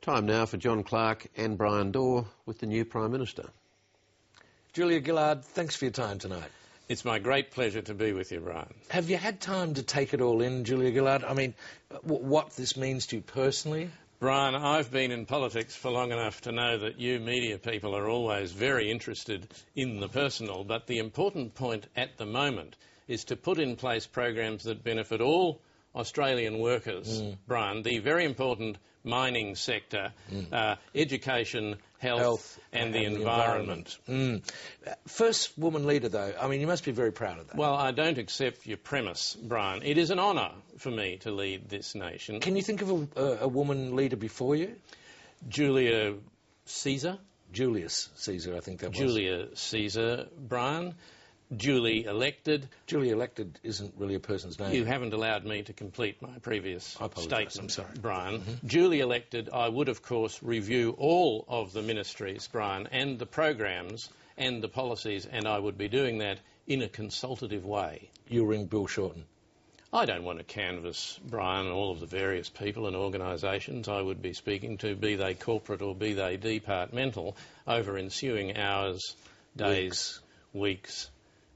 Time now for John Clarke and Bryan Dawe with the new Prime Minister. Julia Gillard, thanks for your time tonight. It's my great pleasure to be with you, Bryan. Have you had time to take it all in, Julia Gillard? I mean, what this means to you personally? Bryan, I've been in politics for long enough to know that you media people are always very interested in the personal, but the important point at the moment is to put in place programs that benefit all Australian workers, Bryan, the very important mining sector, education, health and the environment. First woman leader, though, I mean, you must be very proud of that. Well, I don't accept your premise, Bryan. It is an honour for me to lead this nation. Can you think of a woman leader before you? Julia Caesar. Julius Caesar, I think that was. Julia Caesar, Bryan. Duly elected. Duly elected isn't really a person's name. You haven't allowed me to complete my previous statement, I'm sorry. Bryan. Duly elected, I would, of course, review all of the ministries, Bryan, and the programs and the policies, and I would be doing that in a consultative way. You'll ring Bill Shorten? I don't want to canvass, Bryan, all of the various people and organisations I would be speaking to, be they corporate or be they departmental, over ensuing hours, days, weeks,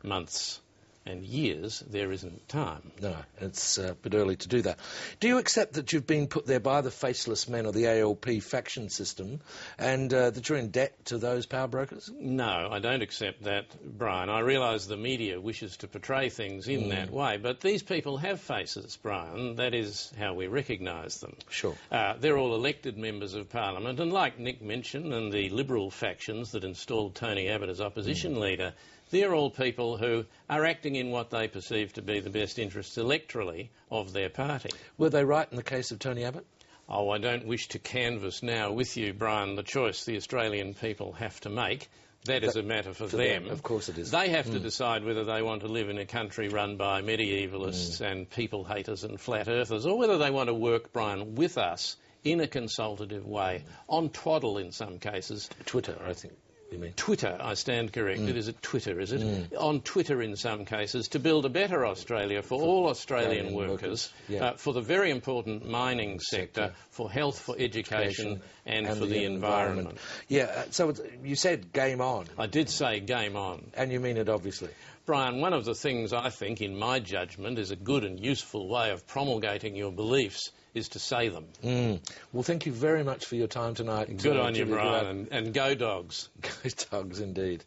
months and years. There isn't time. No, it's a bit early to do that. Do you accept that you've been put there by the faceless men of the ALP faction system and that you're in debt to those power brokers? No, I don't accept that, Bryan. I realise the media wishes to portray things in that way, but these people have faces, Bryan. That is how we recognise them. Sure. They're all elected members of Parliament, and like Nick mentioned, and the Liberal factions that installed Tony Abbott as opposition leader, they're all people who are acting in what they perceive to be the best interests electorally of their party. Were they right in the case of Tony Abbott? Oh, I don't wish to canvass now with you, Bryan, the choice the Australian people have to make. That is a matter for them. Of course it is. They have to decide whether they want to live in a country run by medievalists and people haters and flat earthers, or whether they want to work, Bryan, with us in a consultative way, on twaddle in some cases. Twitter, I think. You mean? Twitter, I stand corrected. Is it Twitter, is it? On Twitter in some cases, to build a better Australia for all Australian workers, for the very important mining sector, for health, for education and for the environment. Yeah, so you said game on. I did say game on. And you mean it, obviously. Bryan, one of the things I think, in my judgment, is a good and useful way of promulgating your beliefs is to say them. Well, thank you very much for your time tonight. Good on you, Bryan, and go Dogs. Go Dogs, indeed.